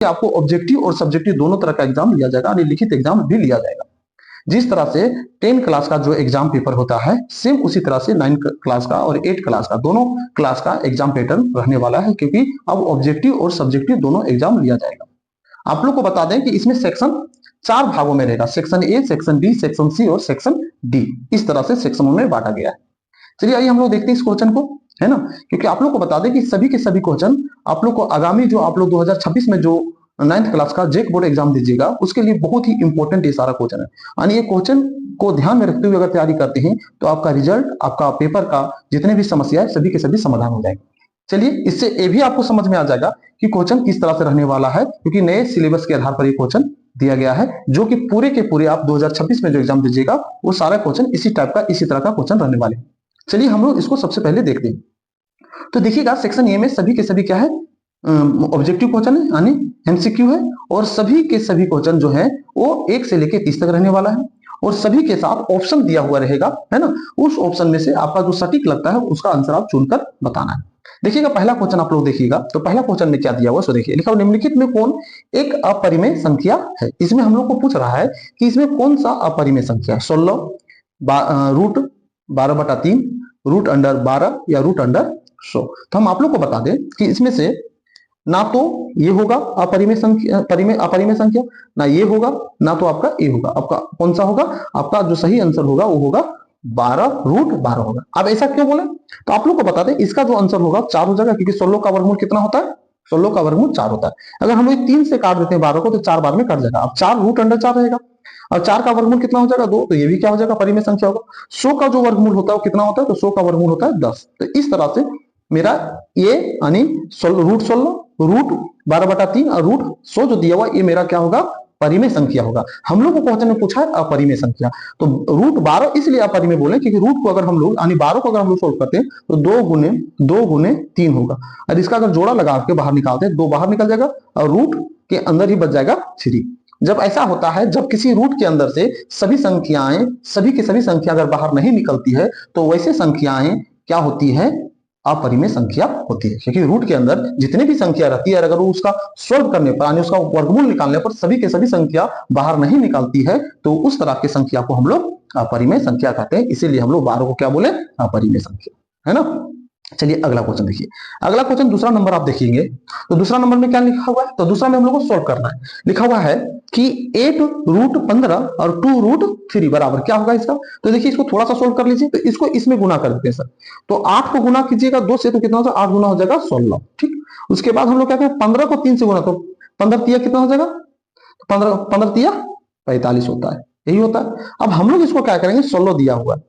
आपको ऑब्जेक्टिव और सब्जेक्टिव दोनों तरह का एग्जाम लिया जाएगा, यानी लिखित एग्जाम भी लिया जाएगा। जिस तरह से 10 क्लास का जो एग्जाम पेपर होता है, सेम उसी तरह से 9 क्लास का और 8 क्लास का दोनों क्लास का एग्जाम पैटर्न रहने वाला है, क्योंकि अब ऑब्जेक्टिव और सब्जेक्टिव दोनों एग्जाम लिया जाएगा। आप लोग को बता दें कि इसमें सेक्शन 4 भागों में रहेगा, section A, section B, section C और सेक्शन डी, इस तरह से सेक्शनों में बांटा गया है। चलिए आइए हम लोग देखते हैं इस क्वेश्चन को, है ना, क्योंकि आप लोग को बता दें कि सभी के सभी क्वेश्चन आप लोग को आगामी जो आप लोग 2026 में जो 9th क्लास का जेक बोर्ड एग्जाम दीजिएगा उसके लिए बहुत ही इंपॉर्टेंट ये सारा क्वेश्चन है। यानी ये क्वेश्चन को ध्यान में रखते हुए अगर तैयारी करते हैं तो आपका रिजल्ट, आपका पेपर का जितने भी समस्या है सभी के सभी समाधान हो जाएंगे। चलिए इससे ये भी आपको समझ में आ जाएगा कि क्वेश्चन किस तरह से रहने वाला है, क्योंकि नए सिलेबस के आधार पर ये क्वेश्चन दिया गया है, जो कि पूरे के पूरे आप 2026 में जो एग्जाम दीजिएगा वो सारा क्वेश्चन इसी टाइप का, इसी तरह का क्वेश्चन रहने वाले हैं। चलिए हम लोग इसको सबसे पहले देखते हैं। तो देखिएगा सेक्शन ए में सभी के सभी क्या है, ऑब्जेक्टिव क्वेश्चन है, यानी एमसीक्यू है, और सभी के सभी क्वेश्चन जो है वो 1 से लेकर 30 तक रहने वाला है, और सभी के साथ ऑप्शन दिया हुआ रहेगा, है ना। उस ऑप्शन में से आपका जो सटीक लगता है उसका आंसर आप चुनकर बताना है। देखिएगा पहला क्वेश्चन आप लोग देखिएगा, तो पहला क्वेश्चन में क्या दिया हुआ सो देखिए, लिखा हुआ निम्नलिखित में कौन एक अपरिमेय संख्या है। इसमें हम लोग को पूछ रहा है कि इसमें कौन सा अपरिमेय संख्या है, 16, रूट 12/3, रूट अंडर 12 या रूट अंडर 100। तो हम आप लोग को बता दें कि इसमें से ना तो ये होगा अपरिमेय संख्या, अपरिमेय संख्या, ना ये होगा, ना तो आपका ए होगा। आपका कौन सा होगा, आपका जो सही आंसर होगा वो होगा 12√12 होगा। अब ऐसा क्यों बोले, तो आप लोग को बता दें इसका जो आंसर होगा 4 हो जाएगा, क्योंकि 16 का वर्गमूल कितना होता है, 16 का वर्गमूल 4 होता है। अगर हम लोग 3 से काट देते हैं 12 को तो 4 बार में कट जाएगा। अब 4 रूट अंडर 4 रहेगा, और 4 का वर्गमूल कितना हो जाएगा 2, तो ये भी क्या हो जाएगा परिमेय संख्या होगा। 100 का जो वर्गमूल होता है वो कितना होता है, तो 100 का वर्गमूल होता है 10। तो इस तरह से मेरा ये यानी रूट 16, रूट 12/3 और रूट 100 जो दिया हुआ ये मेरा क्या होगा, परिमेय संख्या होगा। हम लोग को क्वेश्चन में पूछा है अपरिमेय संख्या, तो रूट 12 इसलिए अपरिमेय बोले क्योंकि रूट को अगर हम लोग यानी 12 को अगर हम लोग सोल्व करते हैं तो 2 गुने 3 होगा, और इसका अगर जोड़ा लगा के बाहर निकालते हैं 2 बाहर निकल जाएगा और रूट के अंदर ही बच जाएगा 3। जब ऐसा होता है, जब किसी रूट के अंदर से सभी संख्याएं, सभी की सभी संख्या अगर बाहर नहीं निकलती है तो वैसे संख्याएं क्या होती है, अपरिमेय संख्या होती है। क्योंकि रूट के अंदर जितनी भी संख्या रहती है अगर उसका सोल्व करने पर यानी उसका वर्गमूल निकालने पर सभी के सभी संख्या बाहर नहीं निकलती है तो उस तरह की संख्या को हम लोग अपरिमेय संख्या कहते हैं। इसीलिए हम लोग 12 को क्या बोले, अपरिमेय संख्या, है ना। चलिए अगला क्वेश्चन देखिए। अगला क्वेश्चन दूसरा नंबर आप देखेंगे, तो दूसरा नंबर में क्या लिखा हुआ है, तो दूसरा में हम लोग को सोल्व करना है। लिखा हुआ है कि 8√15 और 2√3 बराबर क्या होगा इसका। तो देखिए इसको थोड़ा सा सोल्व कर लीजिए, तो इसको इसमें गुना कर देते हैं सर। तो 8 को गुना कीजिएगा 2 से, तो कितना हो जाएगा 8 गुना हो जाएगा 16, ठीक। उसके बाद हम लोग क्या करें 15 को 3 से गुना, तो 15 तिया कितना हो जाएगा, 15 तिया 45 होता है, यही होता है। अब हम लोग इसको क्या करेंगे, 16 दिया हुआ है,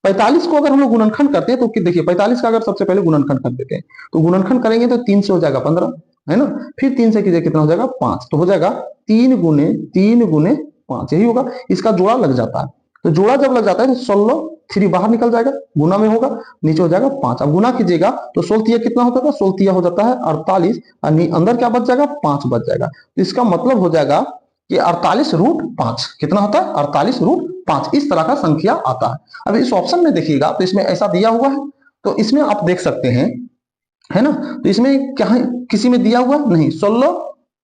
45 को अगर हम लोग गुणनखंड करते हैं तो देखिए 45 का अगर सबसे पहले गुणनखंड कर देते हैं तो गुणनखंड करेंगे तो 3 से हो जाएगा 15, है ना। फिर 3 से कीजिए कितना हो जाएगा 5, तो हो जाएगा 3 गुने 5, यही होगा। इसका जोड़ा लग जाता है, तो जोड़ा जब लग जाता है तो 16 3 बाहर निकल जाएगा, गुना में होगा, नीचे हो जाएगा 5। अब गुना कीजिएगा तो 16 तिया कितना होता है, 16 तिया हो जाता है 48, अंदर क्या बच जाएगा 5 बच जाएगा। तो इसका मतलब हो जाएगा कि 48√5 कितना होता है, 48√5, इस तरह का संख्या आता है। अब इस ऑप्शन में देखिएगा तो इसमें ऐसा दिया हुआ है, तो इसमें आप देख सकते हैं, है ना। तो इसमें क्या है, किसी में दिया हुआ नहीं, 16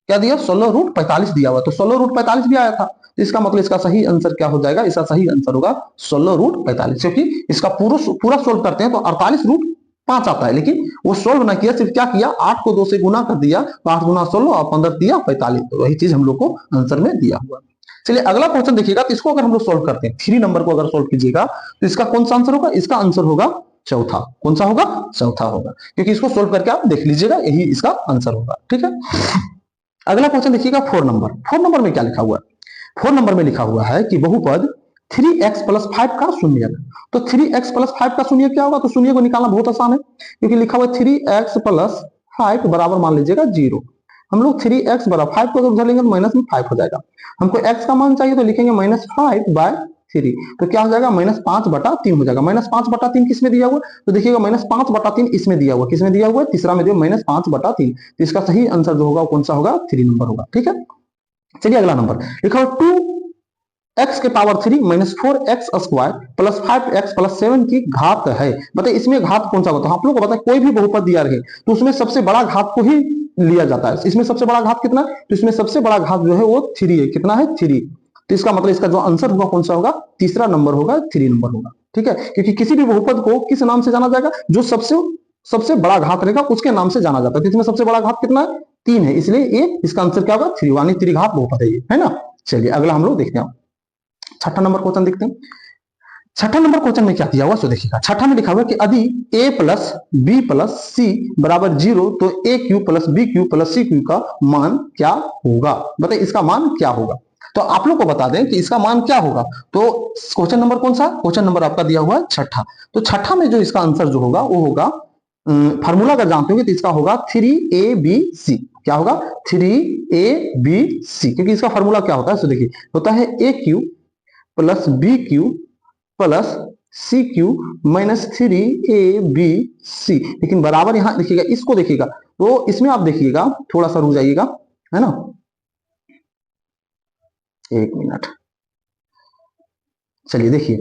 क्या दिया, 16√45 दिया हुआ, तो 16√45 भी आया था। तो इसका मतलब इसका सही आंसर क्या हो जाएगा, इसका सही आंसर होगा 16√45, क्योंकि इसका पूरा सोल्व करते हैं तो 48√5 आता है, लेकिन वो सोल्व ना किया, सिर्फ क्या किया 8 को 2 से गुना कर दिया, तो 8 गुना 16 और 15 दिया 45, तो वही चीज हम लोग को आंसर में दिया हुआ। चलिए अगला क्वेश्चन देखिएगा, तो इसको अगर हम लोग सोल्व करते हैं 3 नंबर को अगर सोल्व कीजिएगा तो इसका कौन सा आंसर होगा, इसका आंसर होगा चौथा। कौन सा होगा, चौथा होगा, क्योंकि इसको सोल्व करके आप देख लीजिएगा, यही इसका आंसर होगा, ठीक है। अगला क्वेश्चन देखिएगा 4 नंबर में क्या लिखा हुआ है। 4 नंबर में लिखा हुआ है कि बहुपद 3x + 5 का शून्य। तो 3x + 5 का शून्य क्या होगा, तो शून्य को निकालना बहुत आसान है, क्योंकि लिखा हुआ 3x + 5 बराबर मान लीजिएगा 0। हम लोग 3x बराबर 5 को अगर उधर लेंगे तो माइनस में 5 हो जाएगा। हमको x का मान चाहिए तो लिखेंगे -5/3, तो क्या हो जाएगा -5/3 हो जाएगा। -5/3 किसमें दिया हुआ, तो देखिएगा -5/3 इसमें दिया हुआ, किसमें दिया हुआ है, तीसरा में दिया -5/3। तो इसका सही आंसर जो होगा कौन सा होगा, 3 नंबर होगा, ठीक है। चलिए अगला नंबर लिखा हुआ 2x के पावर 3 -4x² + 5x + 7 की घात है। बताइए इसमें घात कौन सा होता है। आप लोग को पता है कोई भी बहुपद दिया रहे तो उसमें सबसे बड़ा घात को ही लिया जाता है। इसमें सबसे बड़ा घात कितना है, तो इसमें सबसे बड़ा घात जो है वो 3 है। कितना है, 3। तो इसका मतलब इसका जो आंसर होगा कौन सा होगा, तीसरा नंबर होगा, 3 नंबर होगा। ठीक है, क्योंकि किसी भी बहुपद को किस नाम से जाना जाएगा, जो सबसे बड़ा घात रहेगा उसके नाम से जाना जाता है। तो इसमें सबसे बड़ा घात कितना है, 3 है, इसलिए ये इसका आंसर क्या होगा, 3, यानी त्रिघात बहुपद है ये, है ना। चलिए अगला हम लोग देखते हैं, छठा नंबर क्वेश्चन देखते हैं। छठा नंबर क्वेश्चन में क्या दिया हुआ, सो देखिएगा। छठा में लिखा हुआ कि यदि a plus B plus C बराबर 0 तो a cube plus B cube plus C cube का मान क्या होगा। बताइए इसका मान क्या होगा। तो आप लोग को बता दें कि इसका मान क्या होगा। तो क्वेश्चन नंबर कौन सा, क्वेश्चन नंबर आपका दिया हुआ है छठा। तो छठा में जो इसका आंसर जो होगा वो होगा, फार्मूला अगर जानते होंगे तो इसका होगा 3abc। क्या होगा, 3abc, क्योंकि इसका फार्मूला क्या होता है, तो देखिए होता है a cube plus B cube plus C cube minus 3abc। लेकिन बराबर यहां देखिएगा, इसको देखिएगा, तो इसमें आप देखिएगा, थोड़ा सा रुक जाइएगा, है ना, 1 मिनट। चलिए देखिए,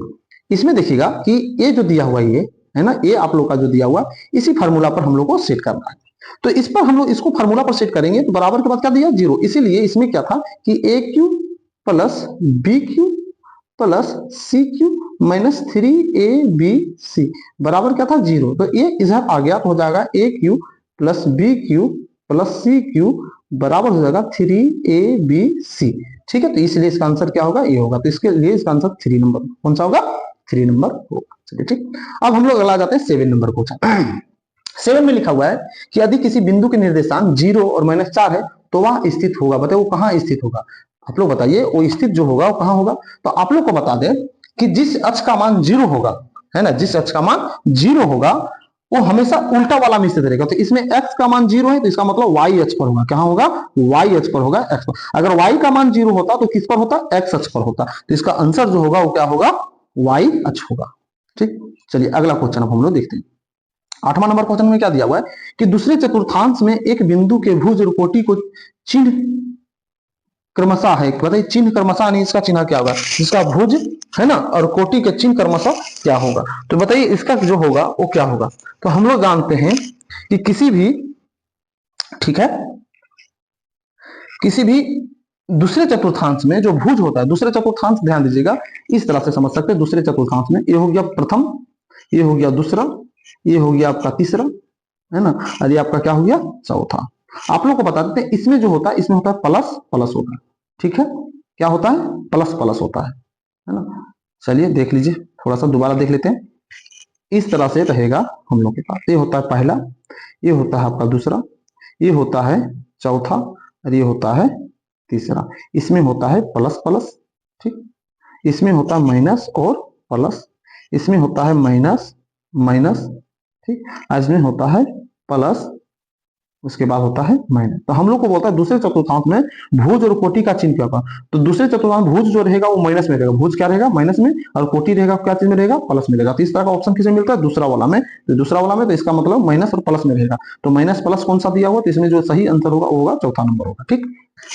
इसमें देखिएगा कि ये जो दिया हुआ ये है ना, ये आप लोग का जो दिया हुआ, इसी फार्मूला पर हम लोग को सेट करना है। तो इस पर हम लोग इसको फार्मूला पर सेट करेंगे, तो बराबर के बाद क्या दिया, 0। इसीलिए इसमें क्या था कि a cube plus B cube plus C cube minus 3abc बराबर क्या था, 0। तो ये इधर आ गया तो हो जाएगा a cube plus B cube plus C cube बराबर हो जाएगा 3abc। ठीक है, तो इसलिए इसका आंसर क्या होगा, ये होगा। तो इसके लिए इसका आंसर 3 नंबर कौन सा होगा, 3 नंबर होगा। चलिए ठीक, अब हम लोग अगला जाते हैं 7 नंबर क्वेश्चन। 7 में लिखा हुआ है कि यदि किसी बिंदु के निर्देशांक 0 और -4 है तो वह स्थित होगा। बताइए वो कहाँ स्थित होगा, आप लोग बताइए वो स्थित जो होगा वो कहाँ होगा। तो आप लोग को बता दें कि जिस अक्ष का मान 0 होगा, है ना, जिस अक्ष का मान 0 होगा वो हमेशा उल्टा वाला में स्थित रहेगा। तो इसमें x का मान 0 है तो इसका मतलब y अक्ष पर होगा। कहाँ होगा, y अक्ष पर होगा, x पर। अगर y का मान 0 होता तो किस पर होता, x अक्ष पर होता। तो इसका आंसर जो होगा वो क्या होगा, y अक्ष होगा। ठीक, चलिए अगला क्वेश्चन अब हम लोग देखते हैं। 8वां नंबर क्वेश्चन में क्या दिया हुआ है कि दूसरे चतुर्थांश में एक बिंदु के भुज और कोटि को चिन्ह क्रमशः है। बताइए चिन्ह क्रमशः नहीं, इसका चिन्ह क्या होगा, इसका भुज है ना और कोटि के चिन्ह क्रमशः क्या होगा। तो बताइए इसका जो होगा वो क्या होगा। तो हम लोग जानते हैं कि किसी भी, ठीक है, किसी भी दूसरे चतुर्थांश में जो भुज होता है, दूसरे चतुर्थांश ध्यान दीजिएगा, इस तरह से समझ सकते हैं। दूसरे चतुर्थांश में ये हो गया प्रथम, ये हो गया दूसरा, ये हो गया आपका तीसरा, है ना, और ये आपका क्या हो गया, चौथा। आप लोग को बता देते हैं इसमें जो होता है, इसमें होता है प्लस प्लस होता है। ठीक है, क्या होता है, प्लस प्लस होता है ना। चलिए देख लीजिए, थोड़ा सा दोबारा देख लेते हैं। इस तरह से रहेगा हम लोग के पास, ये होता है पहला, ये होता है आपका दूसरा, ये होता है चौथा, और ये होता है तीसरा। इसमें होता है प्लस प्लस, ठीक, इसमें होता है माइनस और प्लस, इसमें होता है माइनस माइनस, ठीक, इसमें होता है प्लस, उसके बाद होता है माइनस। तो हम लोग को बोलता है दूसरे चतुर्थांश में भुज और कोटि का चिन्ह क्या होगा। तो दूसरे चतुर्थांश भुज जो रहेगा वो माइनस में रहेगा, भुज क्या रहेगा, माइनस में, और कोटि रहेगा क्या चीज में रहेगा, प्लस में रहेगा। तो इस तरह का ऑप्शन किसे मिलता है, दूसरा वाला में। तो दूसरा वाला में तो इसका मतलब माइनस और प्लस में रहेगा। तो माइनस प्लस कौन सा दिया हुआ, तो इसमें जो सही आंसर होगा वो होगा चौथा नंबर होगा। ठीक,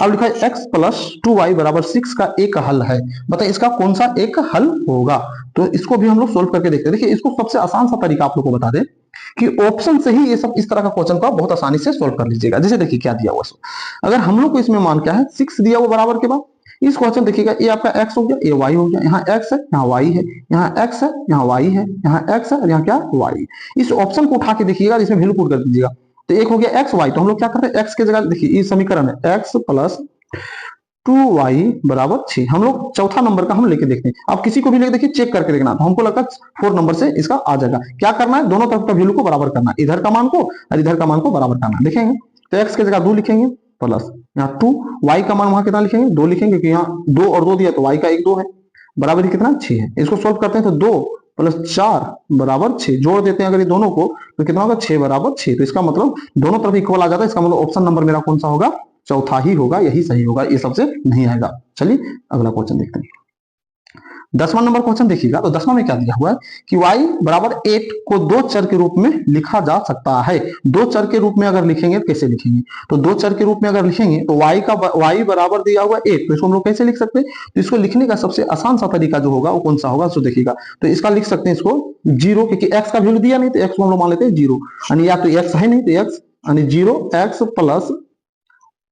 अब लिखा है x प्लस 2y बराबर 6 का एक हल है। बताइए इसका कौन सा एक हल होगा। तो इसको भी हम लोग सोल्व करके देखते हैं। देखिए इसको सबसे आसान सा तरीका आप लोग को बता दें कि ऑप्शन से ही ये सब इस तरह का क्वेश्चन को बहुत आसानी से सोल्व कर लीजिएगा। जैसे देखिए क्या दिया हुआ, अगर हम लोग को इसमें मान क्या है 6 दिया हुआ बराबर के बाद, इस क्वेश्चन देखिएगा ये आपका x हो गया, ये y हो गया, यहाँ x है, यहाँ y है, यहाँ x है, यहाँ y है, यहाँ x है और यहाँ क्या y। इस ऑप्शन को उठा के देखिएगा, इसमें वैल्यू पुट कर दीजिएगा। तो एक हो गया x y, तो हम लोग क्या करते हैं x के जगह देखिए ये समीकरण है x प्लस 2y बराबर 6। हम लोग चौथा नंबर का हम लेके देखते हैं। अब किसी को भी लेके देखिए, चेक करके देखना। तो हमको लगता है 4 नंबर से इसका आ जाएगा। क्या करना है, दोनों तरफ का वैल्यू को बराबर करना, इधर का मान को और इधर का मान को बराबर करना। देखेंगे तो x के जगह 2 लिखेंगे प्लस यहाँ 2, y का मान वहां कितना लिखेंगे, 2 लिखेंगे, क्योंकि यहाँ 2 और 2 दिया तो y का 1 2 है, बराबर कितना 6 है। इसको सोल्व करते हैं तो 2 प्लस 4 बराबर 6, जोड़ देते हैं अगर ये दोनों को तो कितना होगा 6 बराबर 6। तो इसका मतलब दोनों तरफ इक्वल आ जाता है। इसका मतलब ऑप्शन नंबर मेरा कौन सा होगा, चौथा ही होगा, यही सही होगा, ये सबसे नहीं आएगा। चलिए अगला क्वेश्चन देखते हैं। 10वां नंबर क्वेश्चन देखिएगा। तो 10वां में क्या दिया हुआ है कि y बराबर 8 को 2 चर के रूप में लिखा जा सकता है। 2 चर के रूप में अगर लिखेंगे तो कैसे लिखेंगे, तो 2 चर के रूप में अगर लिखेंगे तो y बराबर दिया हुआ 8, तो इसको हम लोग कैसे लिख सकते हैं। तो इसको लिखने का सबसे आसान सा तरीका जो होगा वो कौन सा होगा, तो देखिएगा। तो इसका लिख सकते हैं इसको 0, क्योंकि x का वैल्यू दिया नहीं तो x को हम लोग मान लेते हैं 0, यानी या तो x है नहीं तो x यानी 0x प्लस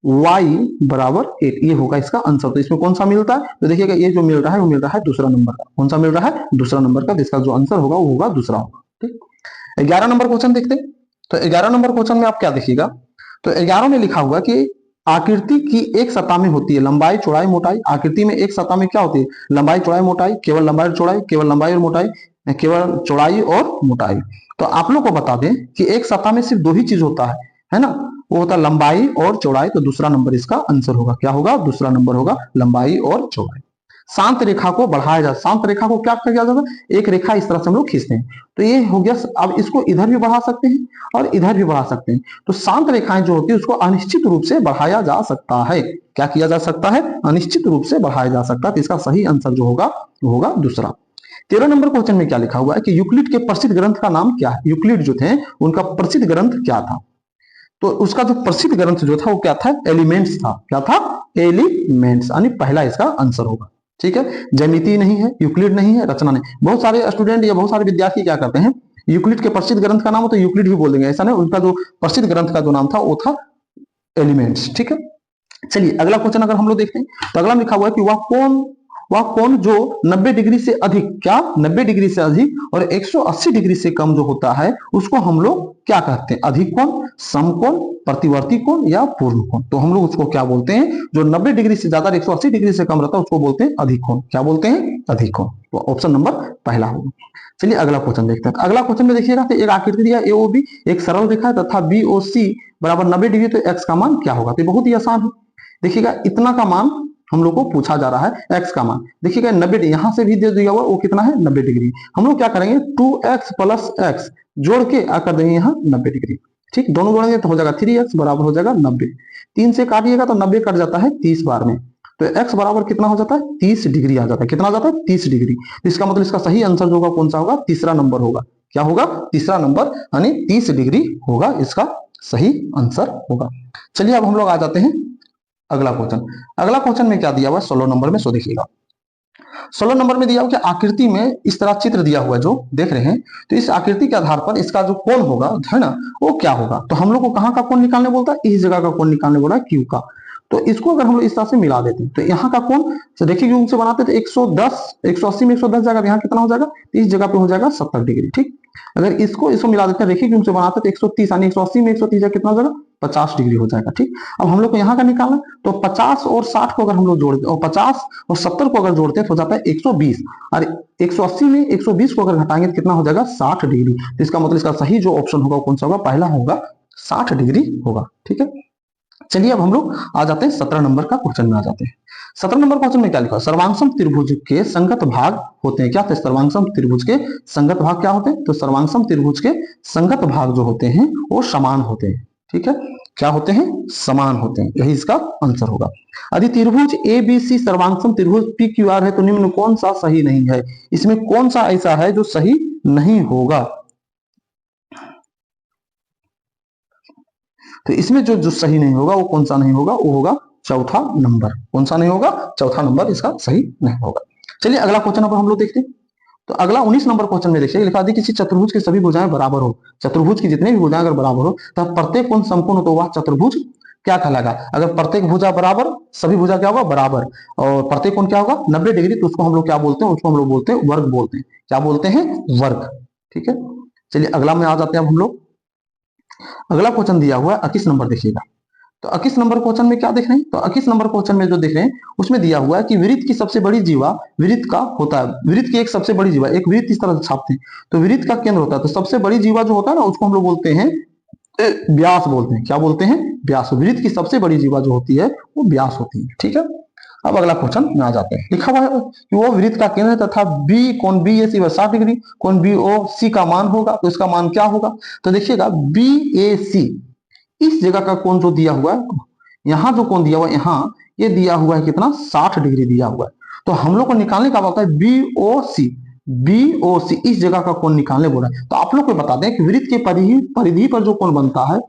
वाई बराबर 8, ये होगा इसका आंसर। तो इसमें कौन सा मिलता है, तो देखिएगा ये जो मिल रहा है वो मिल रहा है दूसरा नंबर का। कौन सा मिल रहा है, दूसरा नंबर का। इसका जो आंसर होगा वो होगा दूसरा होगा। ठीक, 11 नंबर क्वेश्चन देखते हैं। तो 11 नंबर क्वेश्चन में आप क्या देखिएगा, तो 11 में लिखा हुआ कि आकृति की एक सतह में होती है लंबाई चौड़ाई मोटाई। आकृति में एक सतह में क्या होती है, लंबाई चौड़ाई मोटाई, केवल लंबाई और चौड़ाई, केवल लंबाई और मोटाई, केवल चौड़ाई और मोटाई। तो आप लोग को बता दें कि एक सतह में सिर्फ दो ही चीज होता है ना, वो होता है लंबाई और चौड़ाई। तो दूसरा नंबर इसका आंसर होगा। क्या होगा, दूसरा नंबर होगा लंबाई और चौड़ाई। शांत रेखा को बढ़ाया जाए, शांत रेखा को क्या किया जाता है, एक रेखा इस तरह से हम लोग खींचते हैं। तो ये हो गया। अब इसको इधर भी बढ़ा सकते हैं और इधर भी बढ़ा सकते हैं। तो शांत रेखाएं जो होती है उसको अनिश्चित रूप से बढ़ाया जा सकता है। क्या किया जा सकता है, अनिश्चित रूप से बढ़ाया जा सकता है। तो इसका सही आंसर जो होगा वो होगा दूसरा। 13 नंबर क्वेश्चन में क्या लिखा हुआ है कि यूक्लिड के प्रसिद्ध ग्रंथ का नाम क्या है। यूक्लिड जो थे उनका प्रसिद्ध ग्रंथ क्या था, तो उसका जो प्रसिद्ध ग्रंथ जो था वो क्या था, एलिमेंट्स था। क्या था, एलिमेंट्स, यानी पहला इसका आंसर होगा। ठीक है, ज्यामिति नहीं है, यूक्लिड नहीं है, रचना नहीं। बहुत सारे स्टूडेंट या बहुत सारे विद्यार्थी क्या करते हैं, यूक्लिड के प्रसिद्ध ग्रंथ का नाम हो तो यूक्लिड भी बोल देंगे, ऐसा नहीं। उनका जो प्रसिद्ध ग्रंथ का जो नाम था वो था एलिमेंट्स। ठीक है, चलिए अगला क्वेश्चन अगर हम लोग देखते हैं तो अगला लिखा हुआ है कि वह कौन जो 90 डिग्री से अधिक, क्या 90 डिग्री से अधिक और 180 डिग्री से कम जो होता है उसको हम लोग क्या कहते हैं, अधिक कोण, समकोण, प्रतिवर्ती कोण या पूर्ण कोण। तो हम लोग उसको क्या बोलते हैं, जो 90 डिग्री से ज्यादा 180 डिग्री से कम रहता है उसको बोलते हैं अधिक कोण। क्या बोलते हैं, अधिक कोण। तो ऑप्शन नंबर पहला होगा। चलिए अगला क्वेश्चन देखते हैं। अगला क्वेश्चन में देखिएगा तो एक आकृति दिया एओबी, एक सरल रेखा है तथा बीओसी बराबर 90 डिग्री, तो एक्स का मान क्या होगा। तो बहुत ही आसान है। देखिएगा इतना का मान हम लोग को पूछा जा रहा है, एक्स का मान। देखिएगा 90 डिग्री यहां से भी दे दिया हुआ वो कितना है, 90 डिग्री। हम लोग क्या करेंगे, 2x प्लस एक्स जोड़ के आकर देंगे यहाँ 90 डिग्री। ठीक, दोनों जोड़ेंगे तो हो जाएगा 3x बराबर हो जाएगा 90। 3 से काटिएगा तो 90 कट जाता है 30 बार में। तो x बराबर कितना हो जाता है, 30 डिग्री आ जाता है। कितना आ जाता है, 30 डिग्री। तो इसका मतलब इसका सही आंसर जो होगा कौन सा होगा, तीसरा नंबर होगा। क्या होगा, तीसरा नंबर, यानी 30 डिग्री होगा इसका सही आंसर होगा। चलिए अब हम लोग आ जाते हैं अगला क्वेश्चन। अगला क्वेश्चन में क्या दिया हुआ है 16 नंबर में, सो देखिएगा 16 नंबर में दिया हुआ कि आकृति में इस तरह चित्र दिया हुआ है जो देख रहे हैं, तो इस आकृति के आधार पर इसका जो कोण होगा है ना वो क्या होगा। तो हम लोग को कहाँ का कोण निकालने बोलता है, इस जगह का कोण निकालने बोला है क्यू का। तो इसको अगर हम लोग इस तरह से मिला देते हैं तो यहाँ का कोण तो देखिए क्यू से बनाते तो 110 180 में 110 जाएगा, यहाँ कितना हो जाएगा, इस जगह पे हो जाएगा 70 डिग्री। ठीक, अगर इसको मिला देते हैं रेखीय क्यों से बनाते तो 130 यानी 180 में 130 कितना हो जाएगा, 50 डिग्री हो जाएगा। ठीक, अब हम लोग को यहाँ का निकालना तो 50 और 60 को अगर हम लोग जोड़ते और 50 और 70 को अगर जोड़ते हैं तो हो जाता है 120 और 180 में 120 को अगर घटाएंगे तो कितना हो जाएगा 60 डिग्री। तो इसका मतलब इसका सही जो ऑप्शन होगा कौन सा होगा, पहला होगा 60 डिग्री होगा। ठीक है, चलिए अब हम लोग आ जाते हैं 17 नंबर का क्वेश्चन में आ जाते हैं। 17 नंबर क्वेश्चन में क्या लिखा है, सर्वांगसम त्रिभुज के संगत भाग होते हैं। क्या थे, सर्वांगसम त्रिभुज के संगत भाग क्या होते हैं, तो सर्वांगसम त्रिभुज के संगत भाग जो होते हैं वो समान होते हैं। ठीक है, क्या होते हैं, समान होते हैं, यही इसका आंसर होगा। यदि त्रिभुज ए बी सी सर्वांगसम त्रिभुज पी क्यू आर है तो निम्न कौन सा सही नहीं है। इसमें कौन सा ऐसा है जो सही नहीं होगा, तो इसमें जो सही नहीं होगा वो कौन सा नहीं होगा, वो होगा चौथा नंबर। कौन सा नहीं होगा, चौथा नंबर इसका सही नहीं होगा। चलिए अगला क्वेश्चन अब हम लोग देखते हैं। तो अगला 19 नंबर क्वेश्चन में देखिए लिखा किसी चतुर्भुज की सभी भुजाएं बराबर हो, चतुर्भुज की जितनी भी भुजाएं अगर बराबर हो तब प्रत्येक कोण समकोण हो तो वह चतुर्भुज क्या कहलाएगा। अगर प्रत्येक भुजा बराबर, सभी भुजा क्या होगा बराबर, और प्रत्येक कोण क्या होगा 90 डिग्री, तो उसको हम लोग क्या बोलते हैं, उसको हम लोग बोलते हैं वर्ग बोलते हैं। क्या बोलते हैं, वर्ग। ठीक है, चलिए अगला में आ जाते हैं अब हम लोग। अगला क्वेश्चन दिया हुआ है 21 नंबर देखिएगा। तो 21 नंबर क्वेश्चन में क्या देख रहे हैं, तो 21 नंबर क्वेश्चन में जो देख रहे हैं उसमें दिया हुआ है कि वृत्त की सबसे बड़ी जीवा, वृत्त का होता है, वृत्त की एक सबसे बड़ी जीवा, एक वृत्त इस तरह से छापते हैं तो वृत्त का केंद्र होता है, तो सबसे बड़ी जीवा जो होता है ना उसको हम लोग बोलते हैं व्यास बोलते हैं। क्या बोलते हैं, व्यास। वृत्त की सबसे बड़ी जीवा जो होती है वो व्यास होती है। ठीक है, अब अगला क्वेश्चन में आ जाते हैं। लिखा हुआ है कि वो वृत्त का केंद्र है तथा बी कोण बी ए सी 60 डिग्री, कोण बी ओ सी का मान होगा, तो इसका मान क्या होगा। तो देखिएगा बी ए सी इस जगह का कोण जो दिया हुआ है, यहाँ जो कोण दिया हुआ है, यहाँ ये दिया हुआ है कितना 60 डिग्री दिया हुआ है। तो हम लोग को निकालने का होता है बी ओ सी, बी ओ सी इस जगह का कोण निकालने बोला है। तो आप लोग को बता दें कि वृत्त के परिधि पर जो कोण बनता है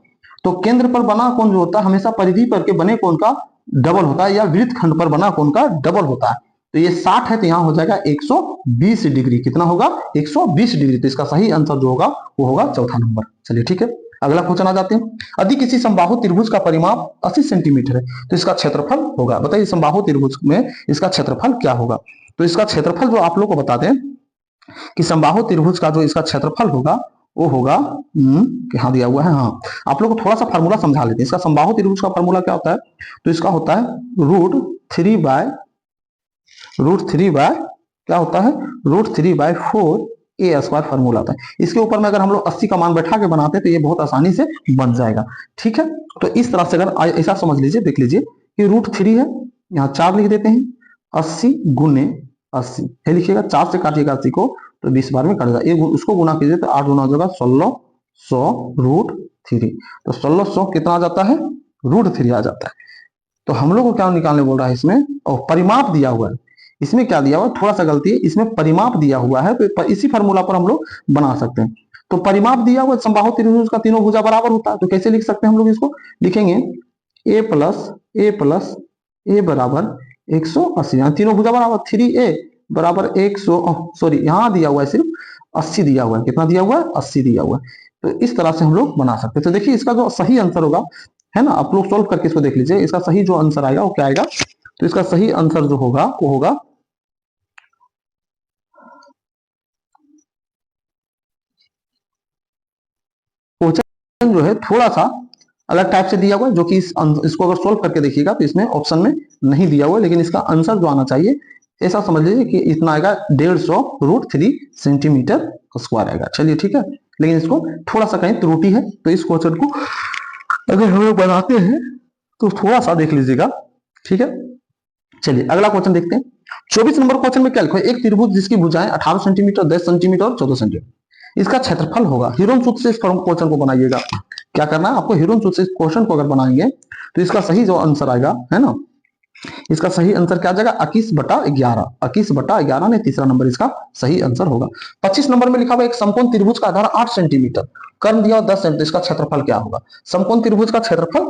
तो केंद्र पर बना कोण जो होता है हमेशा परिधि पर के बने कोण का डबल होता है, या वृत्त खंड पर बना कोण का डबल होता है। तो ये 60 है तो यहाँ हो जाएगा 120 डिग्री। कितना होगा, 120 डिग्री। तो इसका सही आंसर जो होगा वो होगा चौथा नंबर। चलिए ठीक है, अगला क्वेश्चन आ जाते हैं। यदि किसी समबाहु त्रिभुज का परिमाप 80 सेंटीमीटर है तो इसका क्षेत्रफल होगा। बताइए समबाहु त्रिभुज में इसका क्षेत्रफल क्या होगा। तो इसका क्षेत्रफल जो आप लोग को बता दें कि समबाहु त्रिभुज का जो इसका क्षेत्रफल होगा वो होगा यहाँ दिया हुआ है। हाँ, आप लोग को थोड़ा सा फार्मूला समझा लेते हैं। इसका समबाहु त्रिभुज का फार्मूला क्या होता है, तो इसका होता है √3 बाय क्या होता है, √3/4 ए स्क्वायर फार्मूला आता है। इसके ऊपर में अगर हम लोग 80 का मान बैठा के बनाते हैं तो ये बहुत आसानी से बन जाएगा। ठीक है, तो इस तरह से अगर ऐसा समझ लीजिए, देख लीजिए कि √3 है, यहाँ 4 लिख देते हैं, 80 गुने 80 है लिखिएगा, 4 से काटिएगा 80 को तो 20 बार में कट जाएगा। ये उसको गुना कीजिए तो 8 गुना हो जाएगा 1600 √3। तो 1600 कितना आ जाता है, √3 आ जाता है। तो हम लोग को क्या निकालने बोल रहा है इसमें, और परिमाप दिया हुआ है। इसमें क्या दिया हुआ है, थोड़ा सा गलती है, इसमें परिमाप दिया हुआ है तो इसी फार्मूला पर हम लोग बना सकते हैं। तो परिमाप दिया हुआ समबाहु त्रिभुज का तीनों भुजा बराबर होता है, तो कैसे लिख सकते हैं हम लोग इसको, लिखेंगे a बराबर 180, यहाँ तीनों भुजा बराबर 3a बराबर 100, सॉरी यहाँ दिया हुआ है सिर्फ 80 दिया हुआ है, कितना दिया हुआ है, 80 दिया हुआ है। तो इस तरह से हम लोग बना सकते हैं। तो देखिए इसका जो सही आंसर होगा, है ना, आप लोग सोल्व करके इसको देख लीजिए, इसका सही जो आंसर आएगा वो क्या आएगा। तो इसका सही आंसर जो होगा वो होगा क्वेश्चन जो है थोड़ा सा अलग टाइप से दिया हुआ है, जो कि इसको अगर सोल्व करके देखिएगा तो इसमें ऑप्शन में नहीं दिया हुआ है, लेकिन इसका आंसर जो आना चाहिए ऐसा समझ लीजिए कि इतना आएगा 150 √3 सेंटीमीटर स्क्वायर आएगा। चलिए ठीक है, लेकिन इसको थोड़ा सा कहीं त्रुटि है, तो इस क्वेश्चन को अगर हम लोग बनाते हैं तो थोड़ा सा देख लीजिएगा। ठीक है, चलिए अगला क्वेश्चन देखते हैं। 24 नंबर क्वेश्चन में क्या लिखा है, एक त्रिभुज जिसकी भुजाएं 18 सेंटीमीटर, 10 सेंटीमीटर और 14 सेंटीमीटर, इसका क्षेत्रफल होगा। हीरोन सूत्र से इस क्वेश्चन को बनाइएगा। क्या करना है आपको, हीरोन सूत्र से इस क्वेश्चन को अगर बनाएंगे तो इसका सही जो आंसर आएगा, है ना, इसका सही आंसर क्या आ जाएगा, 21/11। 21/11 ने तीसरा नंबर इसका सही आंसर होगा। 25 नंबर में लिखा हुआ एक समकोण त्रिभुज का आधार 8 सेंटीमीटर, कर्ण दिया 10 सेंटीमीटर, इसका क्षेत्रफल क्या होगा। समकोण त्रिभुज का क्षेत्रफल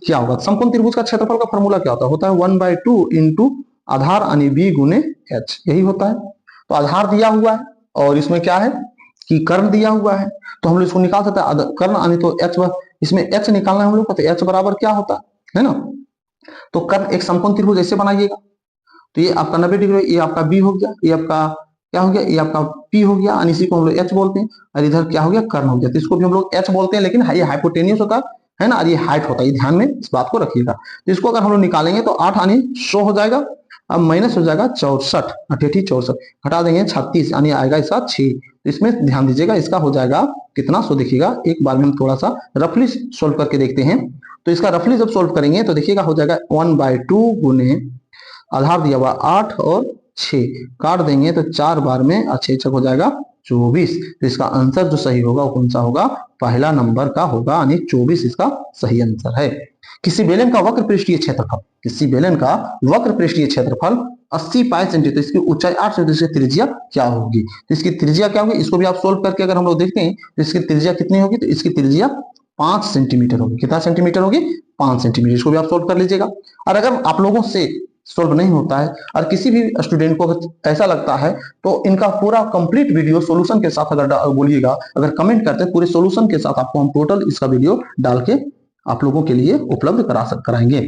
क्या होगा, समकोण त्रिभुज का क्षेत्रफल का फॉर्मूला क्या होता है 1/2 इंटू आधार यानी b गुने h, यही होता है। तो आधार दिया हुआ है और इसमें क्या है कि कर्ण दिया हुआ है, तो हम लोग इसको निकाल सकते हैं। कर्ण यानी तो h, इसमें h निकालना है हम लोग को, तो h बराबर क्या होता है ना। तो कर्ण एक समकोण त्रिभुज ऐसे बनाइएगा, तो ये आपका 90 डिग्री, ये आपका बी हो गया, ये आपका क्या हो गया, ये आपका पी हो गया, और इसी को हम लोग एच बोलते हैं, और इधर क्या हो गया, कर्ण हो गया, तो इसको भी हम लोग एच बोलते हैं, लेकिन ये हाइपोटेनियस होता है ना, और ये हाइट होता है, ये ध्यान में इस बात को रखिएगा। तो इसको अगर हम लोग निकालेंगे तो 8 यानी 100 हो जाएगा, अब माइनस हो जाएगा 64, 64 हटा देंगे 36 यानी आएगा इसका 6। तो इसमें ध्यान दीजिएगा, इसका हो जाएगा कितना, सो देखिएगा एक बार में हम थोड़ा सा रफली सोल्व करके देखते हैं। तो इसका रफली जब सोल्व करेंगे तो देखिएगा हो जाएगा 1/2 गुने आधार दिया हुआ 8 और 6 काट देंगे तो 4 बार में 6 हो जाएगा 24। तो इसका आंसर जो सही होगा वो कौन सा होगा, पहला नंबर का होगा, यानी 24 इसका सही आंसर है। किसी बेलन का वक्र पृष्ठीय क्षेत्रफल, किसी बेलन का वक्र पृष्ठीय क्षेत्रफल 80 पाई सेंटीमीटर, इसकी ऊंचाई 8 सेंटीमीटर, इसकी त्रिज्या क्या होगी। तो इसकी त्रिज्या क्या होगी, इसको भी आप सोल्व करके अगर हम लोग देखते हैं तो इसकी त्रिज्या कितनी होगी, तो इसकी त्रिज्या 5 सेंटीमीटर होगी। कितना सेंटीमीटर होगी, 5 सेंटीमीटर। इसको भी आप सोल्व कर लीजिएगा। और अगर आप लोगों से सोल्व नहीं होता है और किसी भी स्टूडेंट को ऐसा लगता है तो इनका पूरा कंप्लीट वीडियो सॉल्यूशन के साथ अगर बोलिएगा, अगर कमेंट करते हैं पूरे सॉल्यूशन के साथ आपको हम टोटल इसका वीडियो डाल के आप लोगों के लिए उपलब्ध कराएंगे।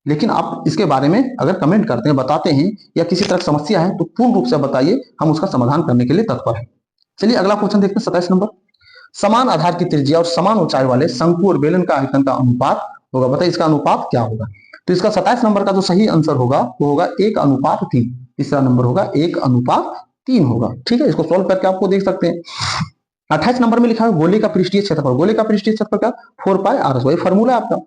लेकिन आप इसके बारे में अगर कमेंट करते हैं, बताते हैं, या किसी तरह समस्या है तो पूर्ण रूप से बताइए, हम उसका समाधान करने के लिए तत्पर हैं। चलिए अगला क्वेश्चन देखते हैं 27 नंबर। समान आधार की त्रिज्या और समान ऊंचाई वाले शंकु और बेलन का आयतन का अनुपात होगा। बताइए इसका अनुपात क्या होगा। तो इसका 27 नंबर का जो सही आंसर होगा वो होगा 1:3। तीसरा नंबर होगा 1:3 होगा। ठीक है, इसको सोल्व करके आपको देख सकते हैं। 28 नंबर में लिखा है गोले का पृष्ठीय क्षेत्रफल, गोले का पृष्ठीय क्षेत्रफल क्या, 4πr², फॉर्मूला है आपका।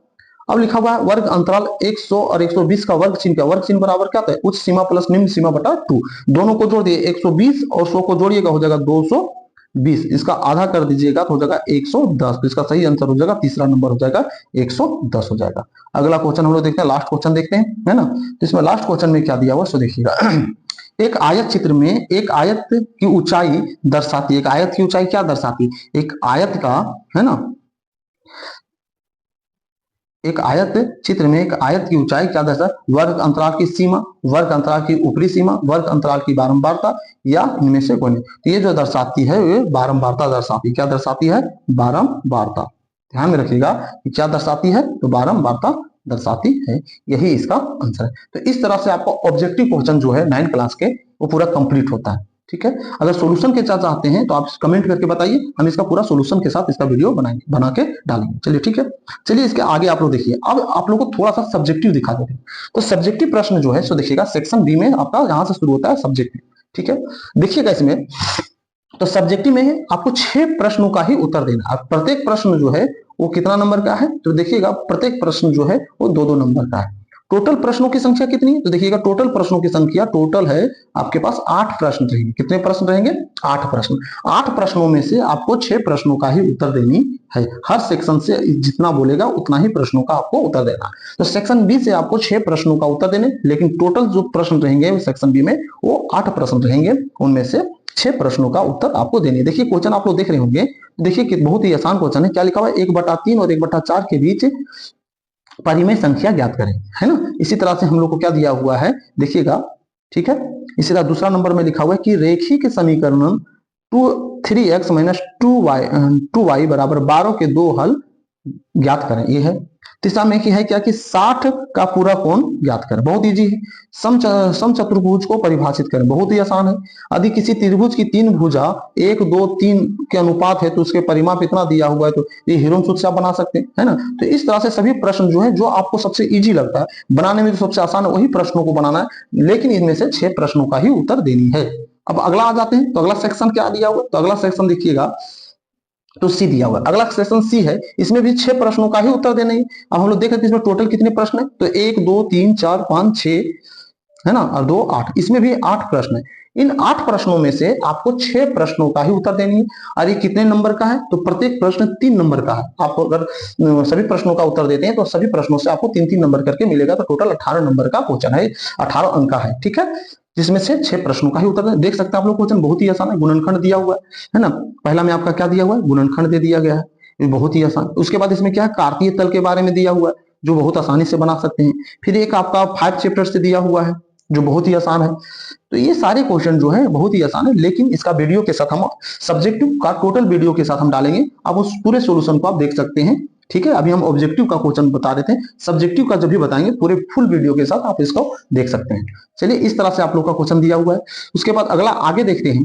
अब लिखा हुआ है वर्ग अंतराल 100 और 120 का वर्ग चिन्ह, का वर्ग चिन्ह बराबर क्या होता है, उच्च सीमा प्लस निम्न सीमा बटा 2। दोनों को जोड़ दिए, 120 और 100 को जोड़िएगा हो जाएगा 220, इसका आधा कर दीजिएगा तो हो जाएगा 110। तो इसका सही आंसर हो जाएगा, तीसरा नंबर हो जाएगा 110 हो जाएगा। अगला क्वेश्चन हम लोग देखते हैं, लास्ट क्वेश्चन देखते हैं, है ना। तो इसमें लास्ट क्वेश्चन में क्या दिया हुआ सो देखिएगा। एक आयत चित्र में एक आयत की ऊंचाई दर्शाती है, एक आयत की ऊंचाई क्या दर्शाती है, एक आयत का, है ना, एक आयत चित्र में एक आयत की ऊंचाई क्या दर्शाती, वर्ग अंतराल की सीमा, वर्ग अंतराल की ऊपरी सीमा, वर्ग अंतराल की बारंबारता, या इनमें से कोई नहीं। तो ये जो दर्शाती है ये बारंबारता दर्शाती है। क्या दर्शाती है, बारंबारता। ध्यान में रखिएगा कि क्या दर्शाती है, तो बारंबारता दर्शाती है। यही इसका आंसर है। तो इस तरह से आपका ऑब्जेक्टिव क्वेश्चन जो है 9 क्लास के वो पूरा कंप्लीट होता है। ठीक है, अगर सॉल्यूशन के साथ चाहते हैं तो आप कमेंट करके बताइए, हम इसका पूरा सॉल्यूशन के साथ इसका वीडियो बनाएंगे, बना के डालेंगे। चलिए ठीक है, चलिए इसके आगे आप लोग देखिए। अब आप लोग को थोड़ा सा सब्जेक्टिव दिखा देते हैं। तो सब्जेक्टिव प्रश्न जो है सो देखिएगा सेक्शन बी में आपका यहां से शुरू होता है सब्जेक्टिव। ठीक है, देखिएगा इसमें तो सब्जेक्टिव में आपको 6 प्रश्नों का ही उत्तर देना है। प्रत्येक प्रश्न जो है वो कितना नंबर का है, तो देखिएगा प्रत्येक प्रश्न जो है वो 2-2 नंबर का है। टोटल प्रश्नों की संख्या कितनी है, तो देखिएगा टोटल प्रश्नों की संख्या टोटल है आपके पास 8 प्रश्न रहेंगे। कितने प्रश्न रहेंगे, 8 प्रश्न। 8 प्रश्नों में से आपको 6 प्रश्नों का ही उत्तर देनी है। हर सेक्शन से जितना बोलेगा उतना ही प्रश्नों का आपको उत्तर देना है। तो सेक्शन बी से आपको 6 प्रश्नों का उत्तर देने, लेकिन टोटल जो प्रश्न रहेंगे सेक्शन बी में वो 8 प्रश्न रहेंगे, उनमें से 6 प्रश्नों का उत्तर आपको देने। देखिए क्वेश्चन आप लोग देख रहे होंगे, देखिए कि बहुत ही आसान क्वेश्चन है। क्या लिखा हुआ है, 1/3 और 1/4 के बीच परिमेय संख्या ज्ञात करें, है ना। इसी तरह से हम लोग को क्या दिया हुआ है देखिएगा, ठीक है। इसी तरह दूसरा नंबर में लिखा हुआ है कि रेखीय समीकरण 3x - 2y बराबर 12 के 2 हल ज्ञात करें, ये है। तीसरा में है क्या कि 60 का पूरा कोण ज्ञात करें, बहुत इजी है। समचतुर्भुज को परिभाषित करें, बहुत ही आसान है। यदि किसी त्रिभुज की 3 भुजा 1, 2, 3 के अनुपात है तो उसके परिमाप इतना दिया हुआ है, तो ये हीरोन सूत्र से आप बना सकते हैं, है ना। तो इस तरह से सभी प्रश्न जो है जो आपको सबसे इजी लगता है बनाने में, जो सबसे आसान है वही प्रश्नों को बनाना है, लेकिन इनमें से 6 प्रश्नों का ही उत्तर देनी है। अब अगला आ जाते हैं, तो अगला सेक्शन क्या दिया हुआ है, तो अगला सेक्शन देखिएगा तो सी दिया हुआ है। अगला सेक्शन सी है, इसमें भी 6 प्रश्नों का ही उत्तर देना है। अब हम लोग देख रहे हैं इसमें टोटल कितने प्रश्न है, तो 1, 2, 3, 4, 5, 6, है ना, और 2, 8। इसमें भी 8 प्रश्न है। इन 8 प्रश्नों में से आपको 6 प्रश्नों का ही उत्तर देनी है। और ये कितने नंबर का है, तो प्रत्येक प्रश्न 3 नंबर का है। आप अगर सभी प्रश्नों का उत्तर देते हैं तो सभी प्रश्नों से आपको 3-3 नंबर करके मिलेगा, तो टोटल 18 नंबर का क्वेश्चन है, 18 अंक का है। ठीक है, जिसमें से 6 प्रश्नों का ही उत्तर देख सकते हैं आप लोग। क्वेश्चन बहुत ही आसान है, गुणनखंड दिया हुआ है ना। पहला में आपका क्या दिया हुआ है, गुणनखंड दे दिया गया है, ये बहुत ही आसान। उसके बाद इसमें क्या है, कार्तीय तल के बारे में दिया हुआ है, जो बहुत आसानी से बना सकते हैं। फिर एक आपका 5 चैप्टर से दिया हुआ है, जो बहुत ही आसान है। तो ये सारे क्वेश्चन जो है बहुत ही आसान है, लेकिन इसका वीडियो के साथ हम सब्जेक्टिव का टोटल वीडियो के साथ हम डालेंगे, आप उस पूरे सॉल्यूशन को आप देख सकते हैं। ठीक है, अभी हम ऑब्जेक्टिव का क्वेश्चन बता रहे थे, सब्जेक्टिव का जब भी बताएंगे पूरे फुल वीडियो के साथ आप इसको देख सकते हैं। चलिए, इस तरह से आप लोग का क्वेश्चन दिया हुआ है। उसके बाद अगला आगे देखते हैं,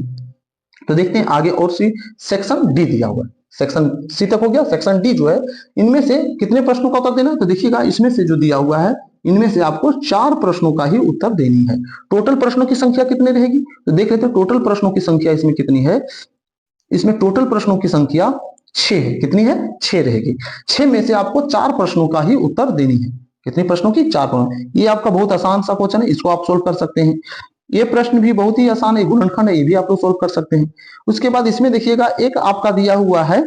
तो देखते हैं आगे और सी सेक्शन डी दिया हुआ है। सेक्शन सी तक हो गया, सेक्शन डी जो है इनमें से कितने प्रश्नों का उत्तर देना है, तो देखिएगा इसमें से जो दिया हुआ है इनमें से आपको 4 प्रश्नों का ही उत्तर देनी है। टोटल प्रश्नों की संख्या कितनी रहेगी, तो देख लेते हैं टोटल प्रश्नों की संख्या इसमें कितनी है। इसमें टोटल प्रश्नों की संख्या 6 है। कितनी है, 6 रहेगी। 6 में से आपको 4 प्रश्नों का ही उत्तर देनी है। कितने प्रश्नों की, 4 प्रश्न। ये आपका बहुत आसान सा क्वेश्चन है, इसको आप सोल्व कर सकते हैं। ये प्रश्न भी बहुत ही आसान है, गुणनखंड है, ये भी आप लोग सोल्व कर सकते हैं। उसके बाद इसमें देखिएगा एक आपका दिया हुआ है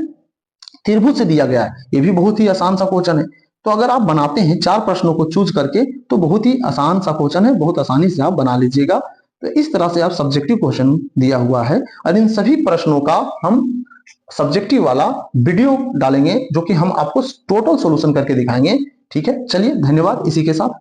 त्रिभुज से दिया गया है, ये भी बहुत ही आसान सा क्वेश्चन है। तो अगर आप बनाते हैं 4 प्रश्नों को चूज करके तो बहुत ही आसान सा क्वेश्चन है, बहुत आसानी से आप बना लीजिएगा। तो इस तरह से आप सब्जेक्टिव क्वेश्चन दिया हुआ है, और इन सभी प्रश्नों का हम सब्जेक्टिव वाला वीडियो डालेंगे, जो कि हम आपको टोटल सॉल्यूशन करके दिखाएंगे। ठीक है, चलिए धन्यवाद। इसी के साथ